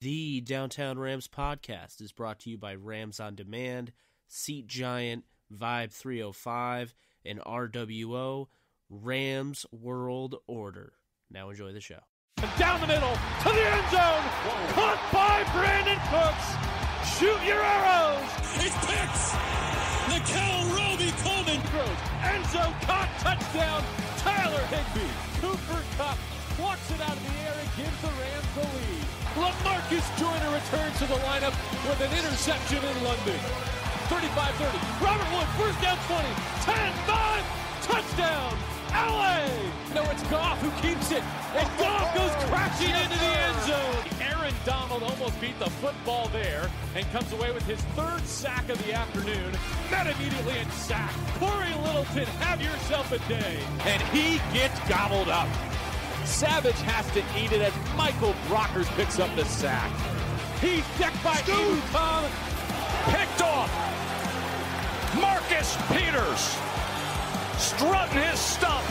The Downtown Rams podcast is brought to you by Rams On Demand, Seat Giant, Vibe 305, and RWO, Rams World Order. Now enjoy the show. Down the middle, to the end zone, caught by Brandon Cooks. Shoot your arrows. It's Pitts. Nickel Roby Coleman. End zone caught, touchdown, Tyler Higbee. Cooper Kupp plucks it out of the air and gives the Rams the lead. LaMarcus Joyner returns to the lineup with an interception in London. 35-30. Robert Wood, first down 20. 10-5. Touchdown. LA. No, it's Goff who keeps it. And Goff goes crashing into the end zone. Aaron Donald almost beat the football there and comes away with his third sack of the afternoon. Met immediately and sacked. Corey Littleton, have yourself a day. And he gets gobbled up. Savage has to eat it as Michael Brockers picks up the sack. He's decked by Ebu Tom. Picked off. Marcus Peters strutting his stuff.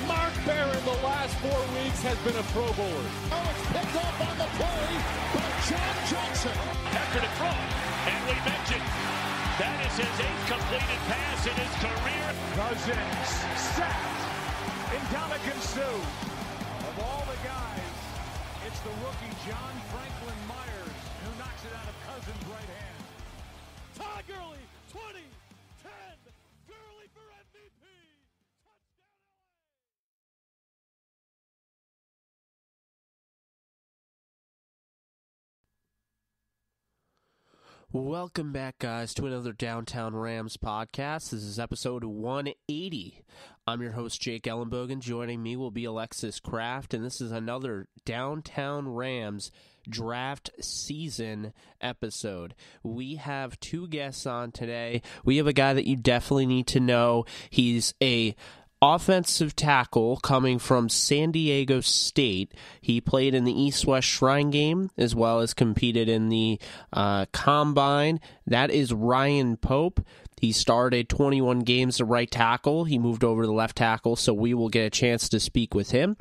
Mark Barron the last 4 weeks has been a Pro Bowler. Oh, it's picked off on the play by John Johnson. After the throw, and we mentioned that is his 8th completed pass in his career. Cousins sacked. Ndamukong Suh. Of all the guys, it's the rookie John Franklin Myers who knocks it out of Cousins' right hand. Todd Gurley, 20, 10, Gurley for MVP. Welcome back, guys, to another Downtown Rams podcast. This is episode 180. I'm your host, Jake Ellenbogen. Joining me will be Alexis Kraft, and this is another Downtown Rams draft season episode. We have two guests on today. We have a guy that you definitely need to know. He's a offensive tackle coming from San Diego State. He played in the East-West Shrine Game as well as competed in the Combine. That is Ryan Pope. He started 21 games at right tackle. He moved over to the left tackle, so we will get a chance to speak with him.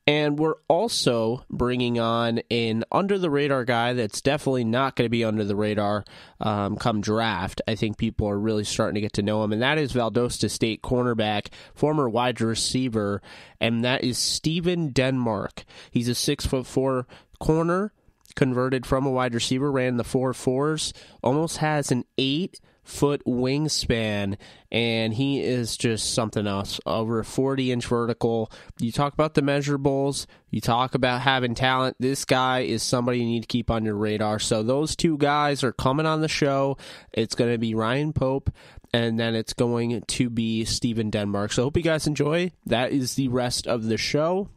And we're also bringing on an under-the-radar guy that's definitely not going to be under the radar come draft. I think people are really starting to get to know him, and that is Valdosta State cornerback, former wide receiver, and that is Steven Denmark. He's a 6'4" corner, converted from a wide receiver, ran the 4.4s, almost has an 8-foot wingspan, and he is just something else. Over a 40-inch vertical. You talk about the measurables, you talk about having talent. This guy is somebody you need to keep on your radar. So those two guys are coming on the show. It's going to be Ryan Pope, and then it's going to be Steven Denmark. So I hope you guys enjoy. That is the rest of the show.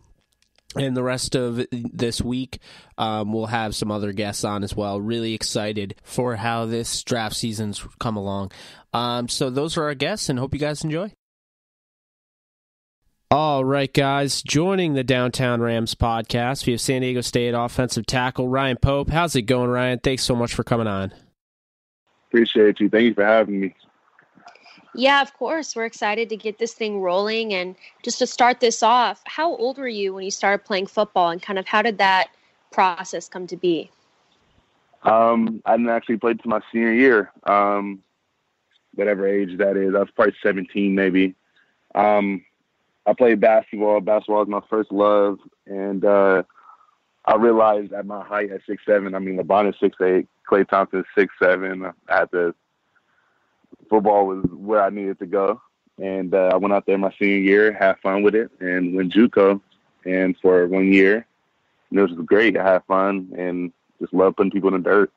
And the rest of this week, we'll have some other guests on as well. Really excited for how this draft season's come along. So those are our guests, and hope you guys enjoy. All right, guys. Joining the Downtown Rams podcast, we have San Diego State offensive tackle Ryan Pope. How's it going, Ryan? Thanks so much for coming on. Appreciate you. Thank you for having me. Yeah, of course. We're excited to get this thing rolling. And just to start this off, how old were you when you started playing football, and kind of how did that process come to be? I didn't actually play to my senior year, whatever age that is. I was probably 17 maybe. I played basketball. Basketball was my first love. And I realized at my height at 6'7", I mean, LeBron is 6'8", Klay Thompson is 6'7". I had to football was where I needed to go. And I went out there my senior year, had fun with it, and went JUCO. And for 1 year, it was great. I had fun and just love putting people in the dirt.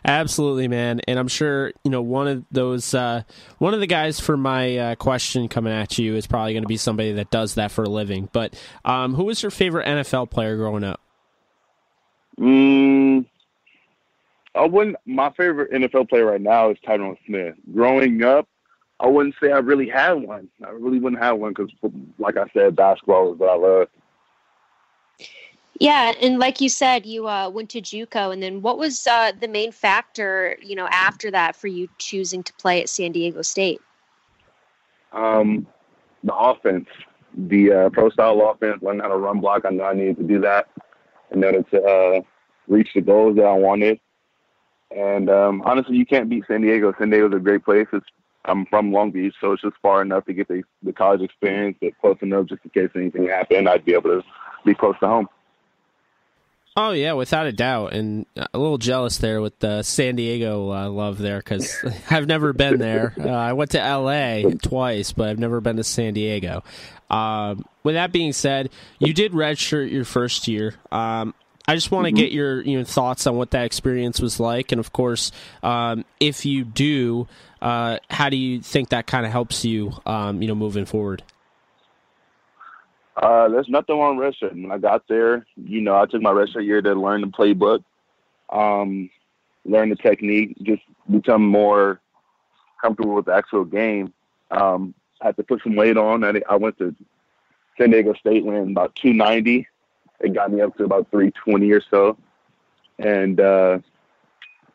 Absolutely, man. And I'm sure, one of the guys for my question coming at you is probably going to be somebody that does that for a living. But who was your favorite NFL player growing up? My favorite NFL player right now is Tyron Smith. Growing up, I wouldn't say I really had one. I really wouldn't have one because, like I said, basketball is what I love. Yeah, and like you said, you went to JUCO, and then what was the main factor, after that for you choosing to play at San Diego State? The offense, the pro-style offense, learning how to run block. I know I needed to do that. in order to reach the goals that I wanted. And honestly, you can't beat San Diego. San Diego's a great place. I'm from Long Beach, so it's just far enough to get the college experience, but close enough just in case anything happened, I'd be able to be close to home. Oh, yeah, without a doubt. And a little jealous there with the San Diego love there because I've never been there. I went to L.A. twice, but I've never been to San Diego. With that being said, you did redshirt your first year. I just want to get your thoughts on what that experience was like. And, of course, if you do, how do you think that kind of helps you, moving forward? There's nothing wrong with redshirt. When I got there, I took my redshirt year to learn the playbook, learn the technique, just become more comfortable with the actual game. I had to put some weight on. I went to San Diego State weighing about 290. It got me up to about 320 or so. And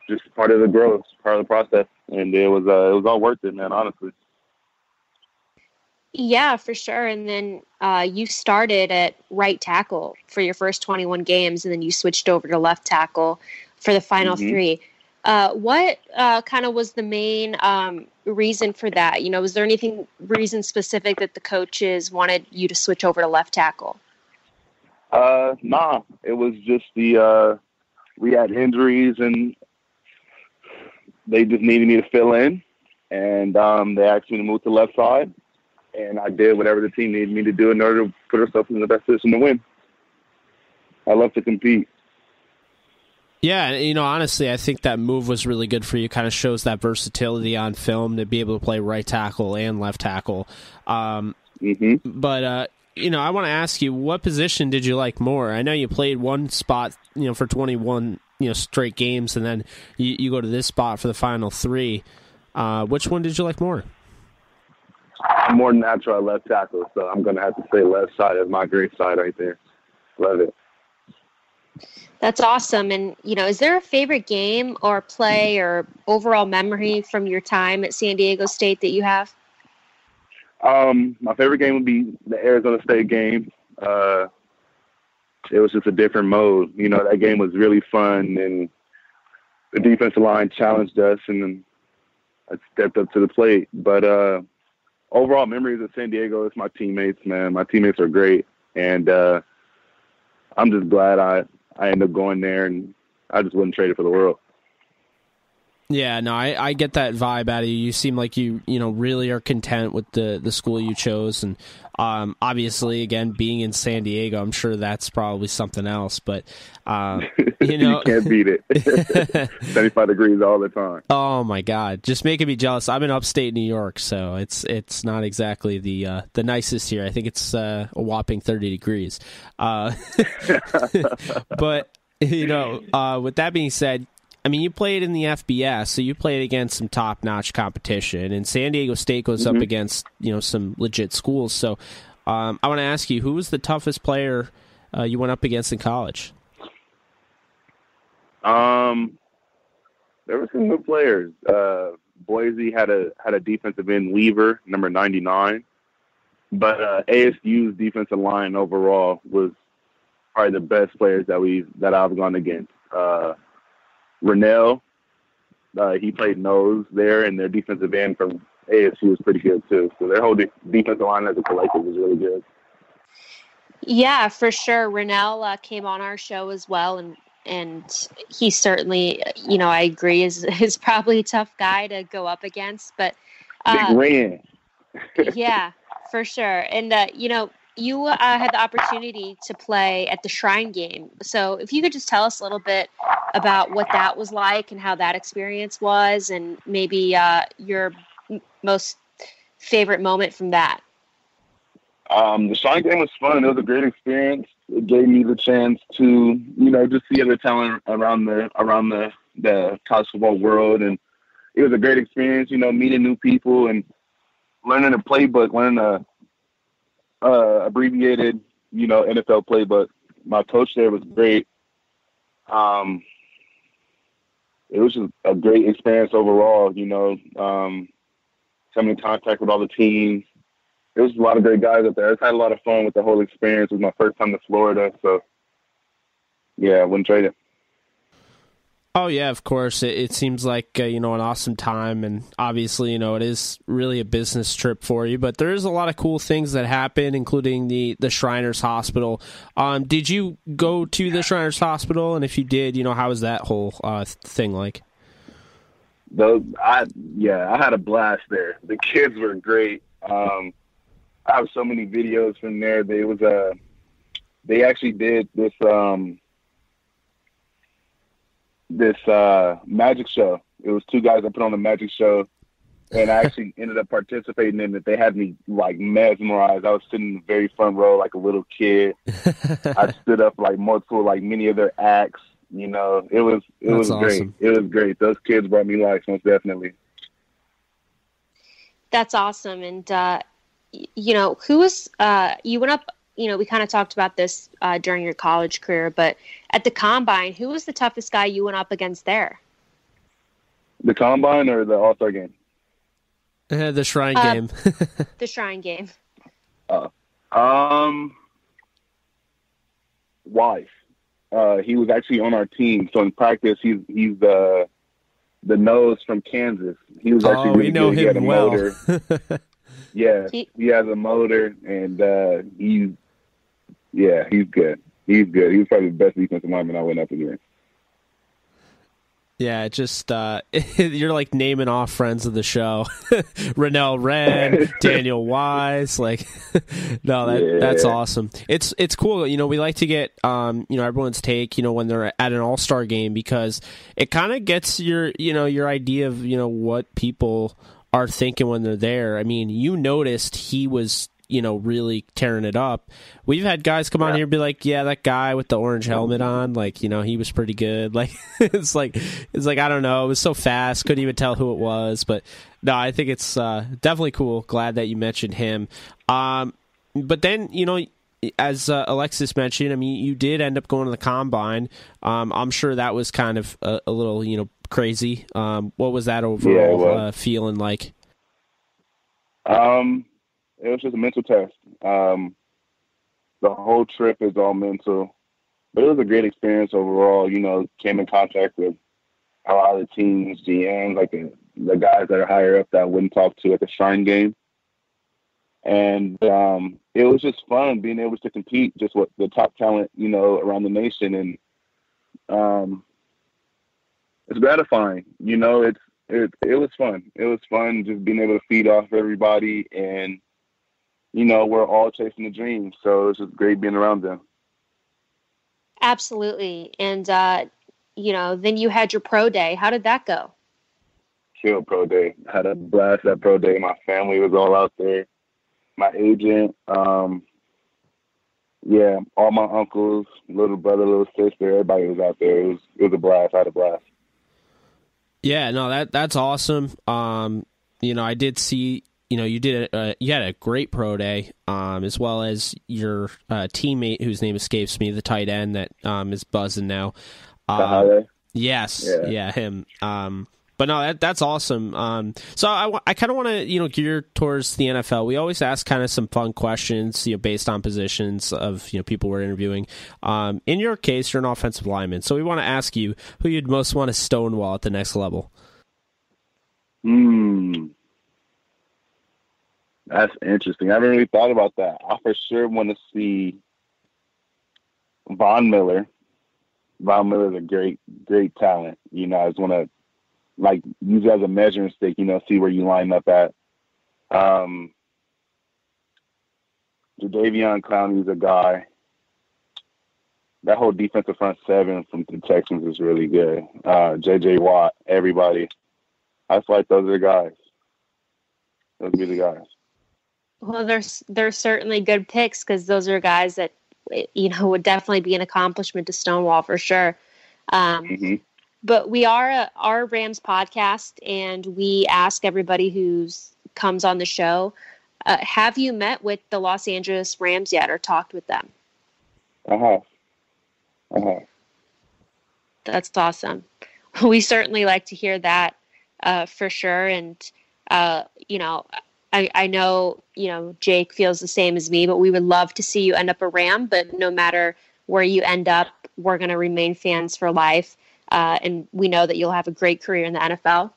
just part of the growth, part of the process. And it was all worth it, man, honestly. Yeah, for sure. And then you started at right tackle for your first 21 games, and then you switched over to left tackle for the final three. What kind of was the main reason for that? Was there reason specific that the coaches wanted you to switch over to left tackle? Nah, it was just we had injuries and they just needed me to fill in, and they asked me to move to left side. And I did whatever the team needed me to do in order to put ourselves in the best position to win. I love to compete. Yeah, honestly, I think that move was really good for you. Kind of shows that versatility on film to be able to play right tackle and left tackle. But, I want to ask you, what position did you like more? I know you played one spot, for 21, straight games, and then you go to this spot for the final three. Which one did you like more? I'm more natural at left tackle, so I'm going to have to say left side is my great side right there. Love it. That's awesome. And, is there a favorite game or play or overall memory from your time at San Diego State that you have? My favorite game would be the Arizona State game. It was just a different mode. That game was really fun, and the defensive line challenged us, and then I stepped up to the plate. But overall memories of San Diego is my teammates, man. My teammates are great, and I'm just glad I ended up going there, and I just wouldn't trade it for the world. Yeah, no, I get that vibe out of you. You seem like you really are content with the school you chose, and obviously, again, being in San Diego, I'm sure that's probably something else. But you can't beat it. 75 degrees all the time. Oh my God, just making me jealous. I'm in upstate New York, so it's not exactly the nicest here. I think it's a whopping 30 degrees. But with that being said, I mean, you played in the FBS, so you played against some top-notch competition, and San Diego State goes up against, some legit schools. So I want to ask you, who was the toughest player you went up against in college? There were some good players. Boise had a defensive end, Weaver, number 99. But ASU's defensive line overall was probably the best players that I've gone against. Rennell, he played nose there, and their defensive end from ASU was pretty good too. So their whole defensive line as a collective was really good. Yeah, for sure. Rennell came on our show as well, and he certainly, I agree, is probably a tough guy to go up against. But Big Ren. Yeah, for sure. And you had the opportunity to play at the Shrine game. So if you could just tell us a little bit about what that was like and how that experience was, and maybe your most favorite moment from that. The Shrine game was fun. It was a great experience. It gave me the chance to, just see other talent around the college football world. And it was a great experience, meeting new people and learning a playbook, learning a abbreviated, NFL playbook. My coach there was great. It was just a great experience overall, coming in contact with all the teams. There was a lot of great guys up there. I just had a lot of fun with the whole experience. It was my first time to Florida, so yeah, I wouldn't trade it. Oh, yeah, of course. It seems like, an awesome time, and obviously, it is really a business trip for you, but there is a lot of cool things that happen, including the Shriners Hospital. Did you go to the Shriners Hospital, and if you did, how was that whole thing like? I had a blast there. The kids were great. I have so many videos from there. They actually did this magic show. It was two guys that put on a magic show, and I actually ended up participating in it. They had me like mesmerized. I was sitting in the very front row like a little kid. I stood up like multiple, like many of their acts. It was awesome. Great. It was great. Those kids brought me life, most definitely. That's awesome. And who was you went up? We kind of talked about this during your college career, but at the Combine, who was the toughest guy you went up against there? The Combine or the All-Star game? The Shrine game. The Shrine game. Wife. He was actually on our team, so in practice, he's the nose from Kansas. He was actually really good. He had a motor. Yeah, he has a motor, and he's good. He's good. He was probably the best defensive lineman I went up against. Yeah, just you're like naming off friends of the show. Rennell Wren, Daniel Wise, that's awesome. It's cool. We like to get everyone's take, when they're at an all-star game, because it kind of gets your idea of what people are thinking when they're there. I mean, you noticed he was really tearing it up. We've had guys come on here and be like, yeah, that guy with the orange helmet on, he was pretty good. It's like, I don't know. It was so fast. Couldn't even tell who it was. But no, I think it's definitely cool. Glad that you mentioned him. But then, as Alexis mentioned, I mean, you did end up going to the Combine. I'm sure that was kind of a little, crazy. What was that overall feeling like? It was just a mental test. The whole trip is all mental. But it was a great experience overall. Came in contact with a lot of the teams, GMs, like the guys that are higher up that I wouldn't talk to at the Shrine game. And it was just fun being able to compete just with the top talent, around the nation. And it's gratifying. It was fun. It was fun just being able to feed off everybody, and we're all chasing the dream, so it's just great being around them. Absolutely. And, then you had your pro day. How did that go? Chill pro day. I had a blast at pro day. My family was all out there. My agent, all my uncles, little brother, little sister, everybody was out there. It was a blast. I had a blast. Yeah, no, that's awesome. I did see, you had a great pro day, as well as your teammate, whose name escapes me, the tight end that is buzzing now. Yes, yeah, him. But no, that's awesome. So I kind of want to gear towards the NFL. We always ask kind of some fun questions, based on positions of people we're interviewing. In your case, you're an offensive lineman, so we want to ask you who you'd most want to stonewall at the next level. That's interesting. I haven't really thought about that. I for sure want to see Von Miller. Von Miller's a great talent. I just want to use it as a measuring stick, see where you line up at. Jadeveon Clowney's a guy. That whole defensive front seven from the Texans is really good. J.J. Watt, everybody. I feel like those are the guys. Those would be the guys. Well, there's certainly good picks, because those are guys that, would definitely be an accomplishment to stonewall for sure. But we are our Rams podcast, and we ask everybody who comes on the show, have you met with the Los Angeles Rams yet or talked with them? I have. That's awesome. We certainly like to hear that for sure. And, I know, Jake feels the same as me, but we would love to see you end up a Ram. But no matter where you end up, we're going to remain fans for life. And we know that you'll have a great career in the NFL.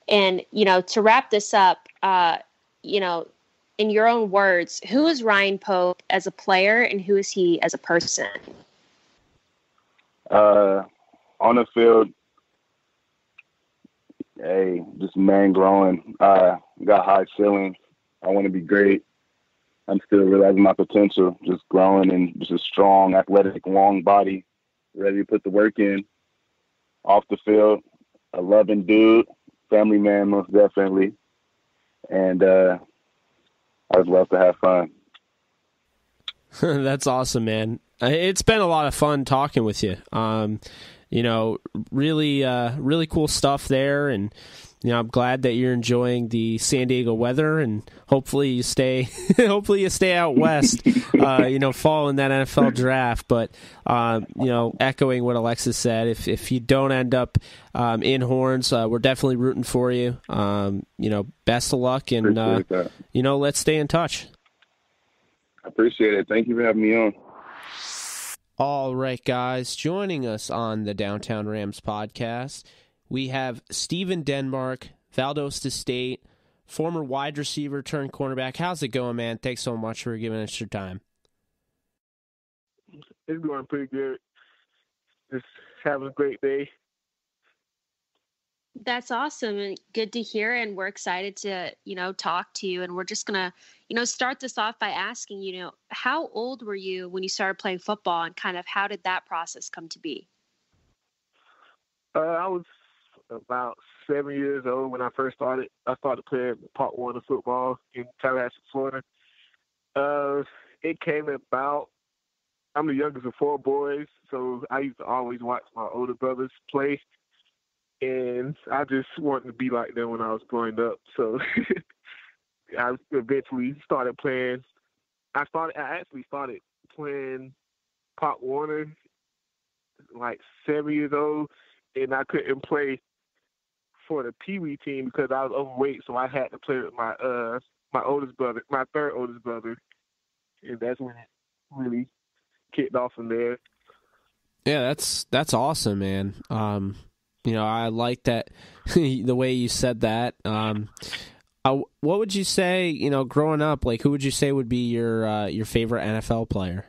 And, to wrap this up, in your own words, who is Ryan Pope as a player and who is he as a person? On the field, just man growing. Got high ceilings. I want to be great. I'm still realizing my potential, just growing and just a strong, athletic, long body, ready to put the work in. Off the field, a loving dude, family man most definitely. And I just love to have fun. That's awesome, man. It's been a lot of fun talking with you. Really cool stuff there, and I'm glad that you're enjoying the San Diego weather, and hopefully you stay out west, following that NFL draft. But echoing what Alexis said, if you don't end up in Horns, we're definitely rooting for you. Best of luck, and let's stay in touch. I appreciate it. Thank you for having me on. All right, guys, joining us on the Downtown Rams podcast, we have Steven Denmark, Valdosta State, former wide receiver turned cornerback. How's it going, man? Thanks so much for giving us your time. It's going pretty good. Just having a great day. That's awesome and good to hear. And we're excited to, talk to you. And we're just going to, start this off by asking, how old were you when you started playing football, and kind of how did that process come to be? I was about 7 years old when I first started. I started playing Part 1 of football in Tallahassee, Florida. It came about, I'm the youngest of 4 boys, so I used to always watch my older brothers play. And I just wanted to be like them when I was growing up. So I eventually started playing. I actually started playing Pop Warner like 7 years old, and I couldn't play for the Pee Wee team because I was overweight. So I had to play with my oldest brother, my third oldest brother, and that's when it really kicked off from there. Yeah, that's awesome, man. I like that the way you said that. What would you say, growing up, like who would you say would be your favorite NFL player?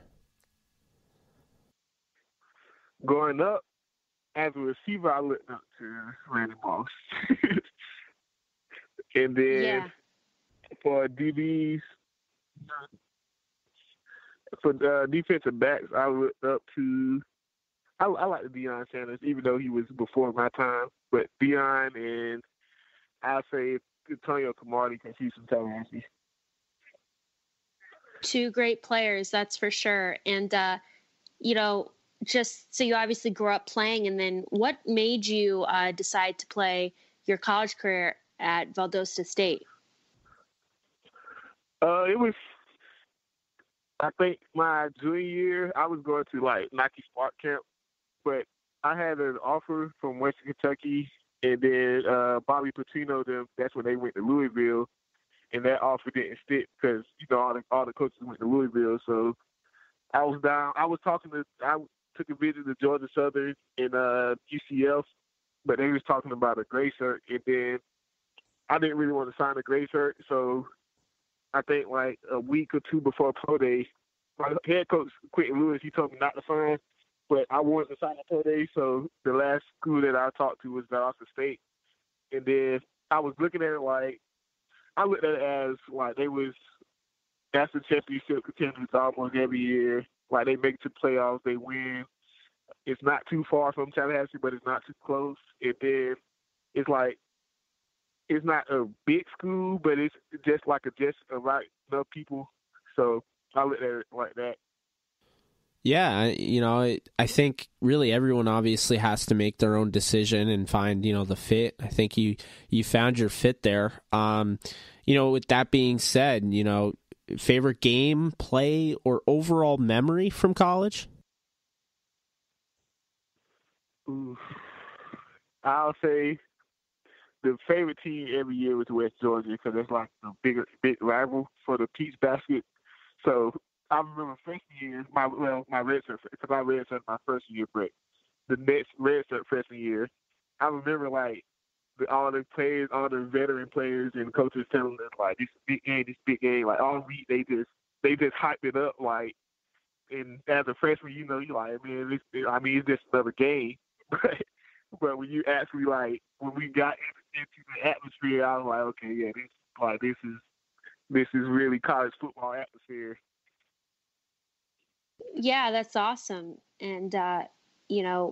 Growing up, as a receiver, I looked up to Randy Moss. And then for DBs, for defensive backs, I looked up to I like the Deion Sanders, even though he was before my time. But Deion, and I'll say Antonio Cromartie because he's from Tallahassee. 2 great players, that's for sure. And, just so you obviously grew up playing, and then what made you decide to play your college career at Valdosta State? It was, I think, my junior year. I was going to Nike Spark Camp. But I had an offer from Western Kentucky, and then Bobby Petrino, that's when they went to Louisville, and that offer didn't stick because all the coaches went to Louisville. So I was down. I took a visit to Georgia Southern and UCF, but they was talking about a gray shirt, and then I didn't really want to sign a gray shirt. So I think like a week or 2 before pro day, my head coach Quentin Lewis, he told me not to sign. But I wanted to sign a pro day, so the last school that I talked to was Valdosta State. And then I was looking at it I looked at it as they was national championship contenders almost every year. They make it to the playoffs, they win. It's not too far from Tallahassee, but it's not too close. And then it's it's not a big school, but it's just a right enough people. So I looked at it like that. Yeah, I think really everyone obviously has to make their own decision and find, the fit. I think you found your fit there. With that being said, favorite game, play, or overall memory from college? Ooh. I'll say the favorite team every year was West Georgia because it's the big rival for the Peach Basket. So I remember freshman year, my redshirt, because I redshirted my first year, but the next redshirt freshman year, I remember like all the players, all the veteran players and coaches telling us like this big game, like all week they just hyped it up like. And as a freshman, you know, you're like, man, it's just another game. But when you actually like when we got into the atmosphere, I was like, okay, yeah, this is really college football atmosphere. Yeah, that's awesome. And,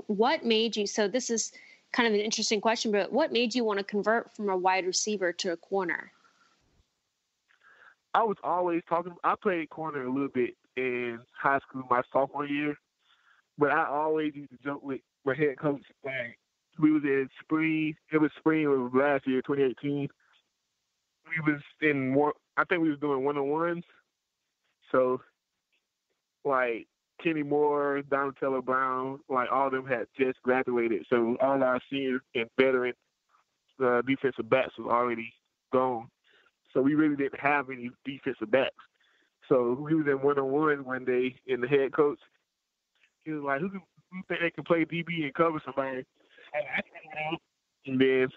what made you, so this is kind of an interesting question, but what made you want to convert from a wide receiver to a corner? I was always I played corner a little bit in high school my sophomore year, but I always used to joke with my head coach. Like, we was in spring, it was spring of last year, 2018. We was I think we was doing one-on-ones. So, like, Kenny Moore, Donatello Brown, like all of them had just graduated. So all our senior and veteran defensive backs was already gone. So we really didn't have any defensive backs. So we was in one-on-one one day, and the head coach, he was like, who think they can play DB and cover somebody? And then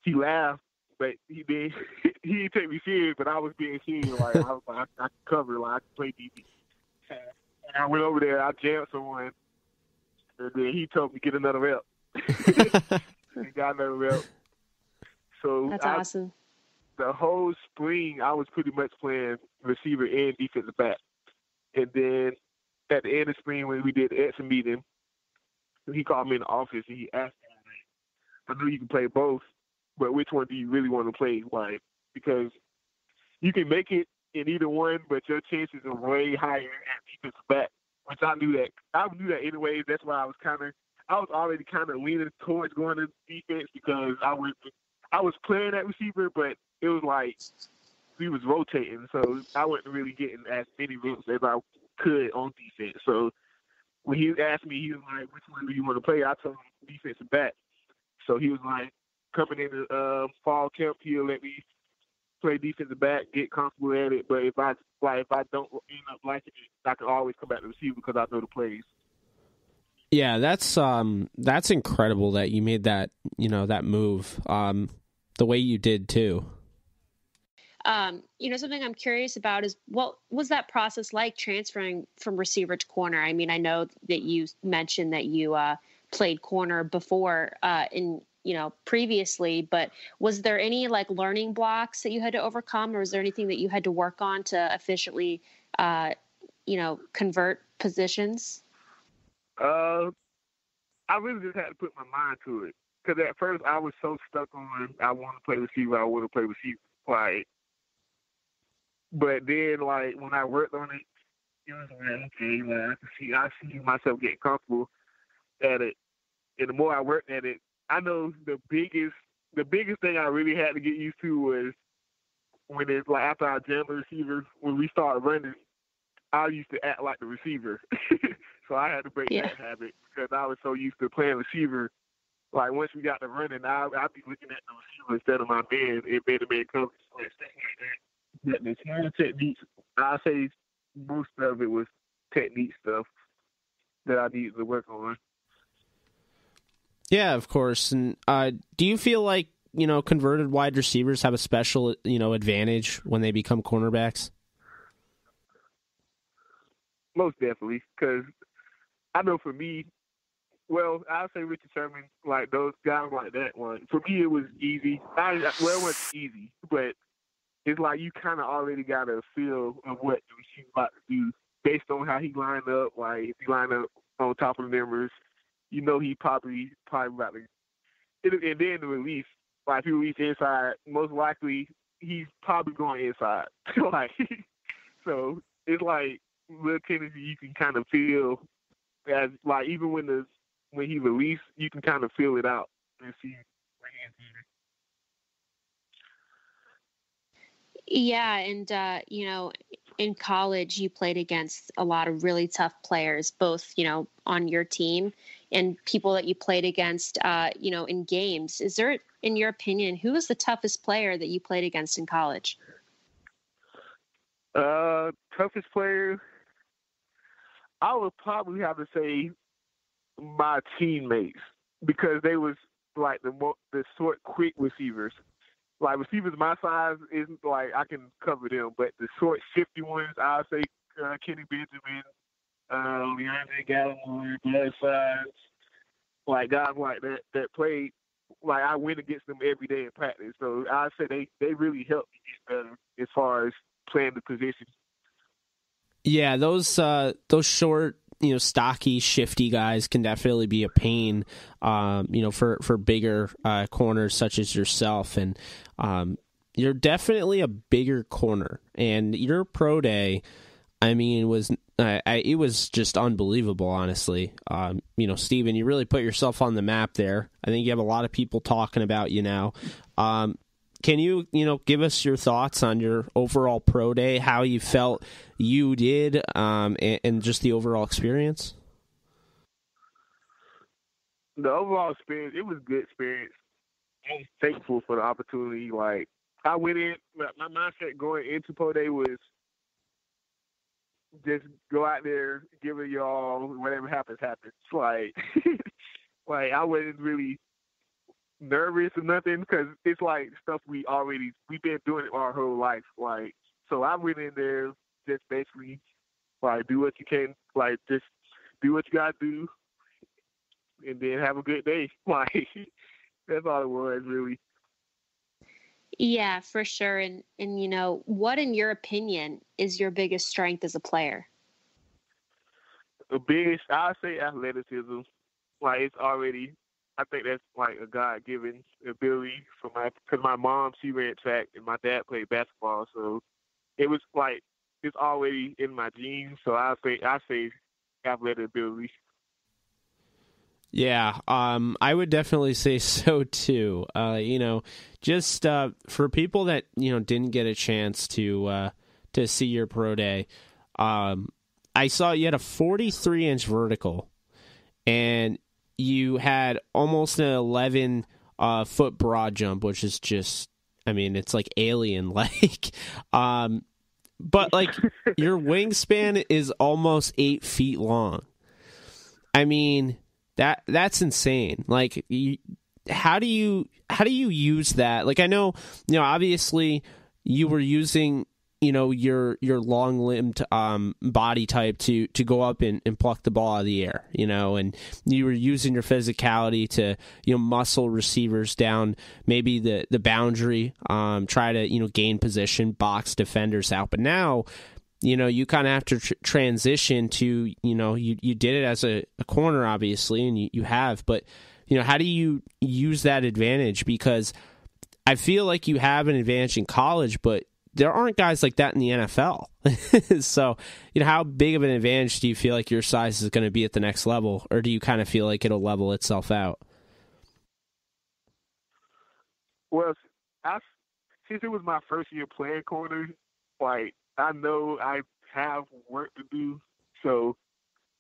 he laughed, but he didn't take me serious, but I was being serious. Like, I can cover, like I can play DB. And I went over there, I jammed someone, and then he told me get another rep. He got another rep. So that's awesome. The whole spring, I was pretty much playing receiver and defensive back. And then at the end of spring, when we did the exit meeting, he called me in the office and he asked me, I know you can play both, but which one do you really want to play? Like, because you can make it in either one, but your chances are way higher at defensive back, which I knew that. I knew that anyways. That's why I was already kind of leaning towards going to defense because I was playing at receiver, but it was like we was rotating, so I wasn't really getting as many reps as I could on defense. So when he asked me, he was like, which one do you want to play? I told him defensive back. So he was like, coming into fall camp, he'll let me play defensive back, get comfortable at it. But if I don't end up liking it, I can always come back to receiver because I know the plays. Yeah, that's incredible that you made that move the way you did too. Something I'm curious about is what was that process like transferring from receiver to corner? I mean, I know that you mentioned that you played corner before previously, but was there any like learning blocks that you had to overcome, or was there anything that you had to work on to efficiently, convert positions? I really just had to put my mind to it because at first I was so stuck on I want to play receiver, like. But then, like, when I worked on it, it was like, okay, like, I see myself getting comfortable at it. And the more I worked at it, I know the biggest thing I really had to get used to was when it's like after I jammed the receiver, when we started running, I used to act like the receiver. So I had to break that habit because I was so used to playing receiver. Like, once we got to running, I'd be looking at the receiver instead of my man and man-to-man coverage, like, stuff like that. But the small techniques, I say most of it was technique stuff that I needed to work on. Yeah, of course. And do you feel like, converted wide receivers have a special, advantage when they become cornerbacks? Most definitely, because I know for me, well, I'll say Richard Sherman, like those guys like that one. For me, it was easy. It wasn't easy, but it's like you kind of already got a feel of what the receiver about to do based on how he lined up. Like, if he lined up on top of the numbers, he probably about to. And then the release, like if he release inside, most likely he's probably going inside. So it's like little tendency you can kind of feel as like even when he released, you can kind of feel it out and see where he is. Yeah, and in college you played against a lot of really tough players, both on your team and people that you played against in games. Is there, in your opinion, who was the toughest player that you played against in college? Toughest player, I would probably have to say my teammates because they was like the short, quick receivers. Like receivers my size isn't like I can cover them, but the short, shifty ones, I'll say Kenny Benjamin, Leandre Gallimore, Bud Sides, like guys like that played. Like I win against them every day in practice, so I say they really helped me get better as far as playing the position. Yeah, those short, stocky, shifty guys can definitely be a pain, for bigger corners such as yourself. And you're definitely a bigger corner. And your pro day, I mean, it was just unbelievable, honestly. Steven, you really put yourself on the map there. I think you have a lot of people talking about you now. Can you, give us your thoughts on your overall pro day, how you felt you did, and just the overall experience? The overall experience, it was a good experience. I was thankful for the opportunity. Like, I went in, my mindset going into pro day was just go out there, give it y'all, whatever happens, happens. Like, I wasn't really nervous or nothing because it's like stuff we've been doing it our whole life. Like, so I went in there just basically like do what you can, like just do what you gotta do, and then have a good day. Like that's all it was really. Yeah, for sure. And what in your opinion is your biggest strength as a player? The biggest, I'd say athleticism. Like it's already, I think that's like a God-given ability because my mom, she ran track and my dad played basketball. So it was like, it's already in my genes. So I say athletic ability. Yeah, I would definitely say so too. Just for people that didn't get a chance to see your pro day, I saw you had a 43-inch vertical, and you had almost an 11-foot broad jump, which is just, I mean, it's like alien-like. But like your wingspan is almost 8 feet long. I mean, that's insane. Like, how do you use that? Like, I know, obviously you were using, your long-limbed body type to go up and pluck the ball out of the air, and you were using your physicality to, muscle receivers down maybe the boundary, try to, gain position, box defenders out. But now, you kind of have to transition to, you did it as a corner, obviously, and you have, but, how do you use that advantage? Because I feel like you have an advantage in college, but there aren't guys like that in the NFL. So, how big of an advantage do you feel like your size is going to be at the next level? Or do you kind of feel like it'll level itself out? Well, since it was my first year playing corner, like, I know I have work to do. So,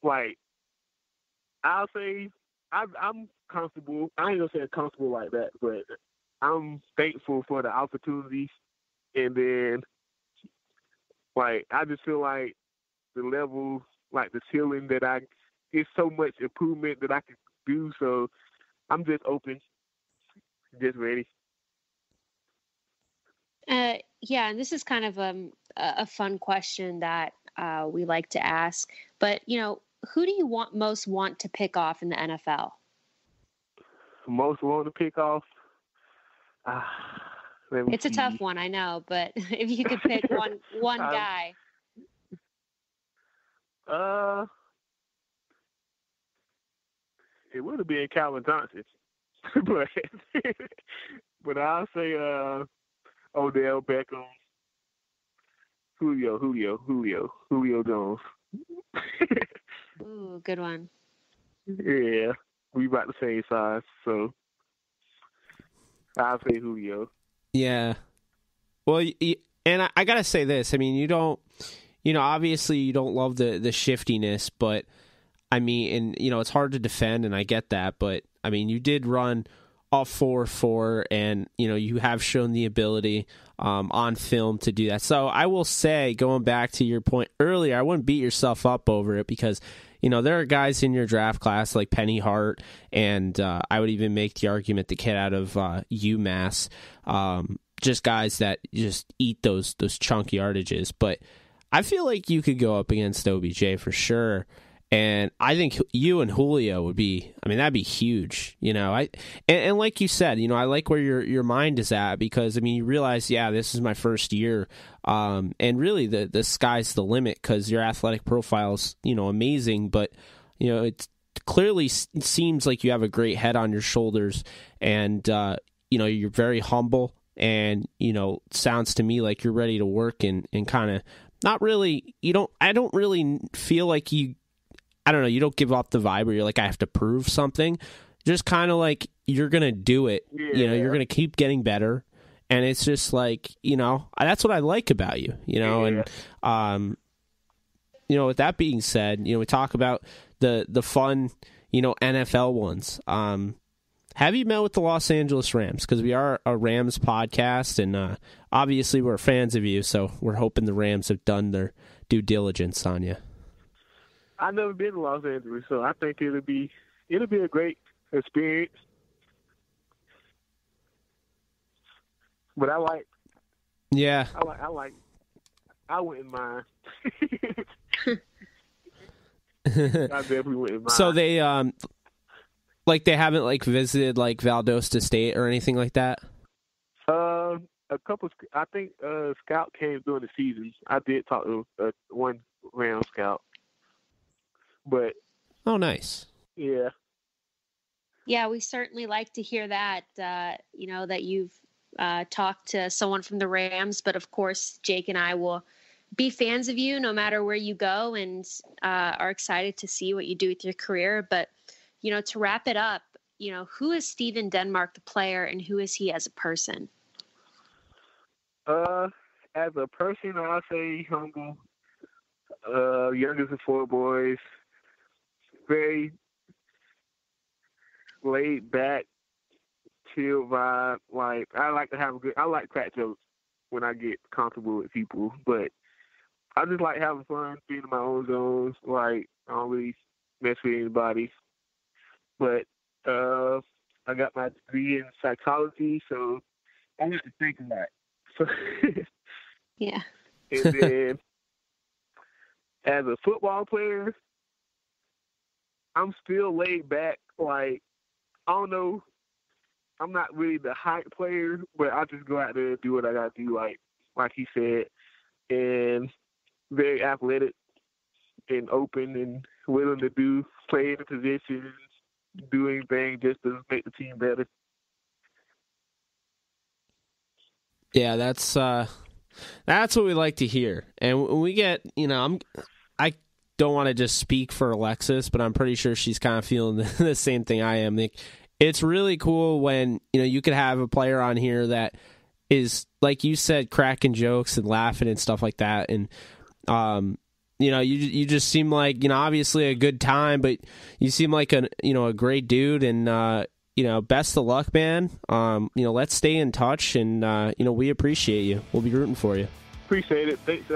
like, I'll say I'm comfortable. I ain't going to say comfortable like that, but I'm thankful for the opportunities. And then, like, I just feel like the level, like the ceiling it's so much improvement that I can do. So I'm just open, just ready. Yeah, and this is kind of a fun question that we like to ask. But, who do you most want to pick off in the NFL? Most want to pick off? It's a tough one, I know, but if you could pick one guy. It would have been Calvin Johnson, but I'll say Odell Beckham, Julio Jones. Ooh, good one. Yeah, we about the same size, so I'll say Julio. Yeah. Well, and I gotta say this. I mean, you don't, obviously you don't love the shiftiness, but I mean, and it's hard to defend, and I get that, but I mean, you did run a 4.4, and you have shown the ability on film to do that. So I will say, going back to your point earlier, I wouldn't beat yourself up over it, because there are guys in your draft class like Penny Hart, and I would even make the argument the kid out of UMass, just guys that just eat those chunky yardages. But I feel like you could go up against OBJ for sure. And I think you and Julio would be, that'd be huge, and like you said, I like where your mind is at, because, you realize, this is my first year, and really the sky's the limit, because your athletic profile's, amazing, but, it clearly seems like you have a great head on your shoulders, and, you're very humble, and, sounds to me like you're ready to work and kind of not really, I don't really feel like you don't give up the vibe where you're like, I have to prove something. Just kind of like, you're going to do it. Yeah. You're going to keep getting better. And it's just like, that's what I like about you, Yeah. And, with that being said, we talk about the fun, NFL ones. Have you met with the Los Angeles Rams? Because we are a Rams podcast, and obviously we're fans of you, so we're hoping the Rams have done their due diligence on you. I've never been to Los Angeles, so I think it'll be a great experience. But I wouldn't mind. I definitely wouldn't mind. So they they haven't visited Valdosta State or anything like that? A couple. I think scout came during the season. I did talk to one Ram scout. But oh, nice. Yeah. Yeah, we certainly like to hear that, that you've talked to someone from the Rams. But, of course, Jake and I will be fans of you no matter where you go, and are excited to see what you do with your career. But, to wrap it up, who is Steven Denmark, the player, and who is he as a person? As a person, I'll say humble, youngest of four boys. Very laid back, chill vibe. I like to have I like crack jokes when I get comfortable with people, but I just like having fun, being in my own zones. I don't really mess with anybody. But I got my degree in psychology, so I like to think a lot. So yeah. And then as a football player, I'm still laid back. I don't know. I'm not really the hype player, but I just go out there and do what I got to do, like he said. And very athletic and open and willing to play in the positions, do anything just to make the team better. Yeah, that's what we like to hear. And we get, I don't want to just speak for Alexis, but I'm pretty sure she's kind of feeling the same thing I am. It's really cool when, you could have a player on here that is, like you said, cracking jokes and laughing and stuff like that. And, you just seem like, obviously a good time, but you seem like a great dude, and, best of luck, man. Let's stay in touch, and, we appreciate you. We'll be rooting for you. Appreciate it. Thanks,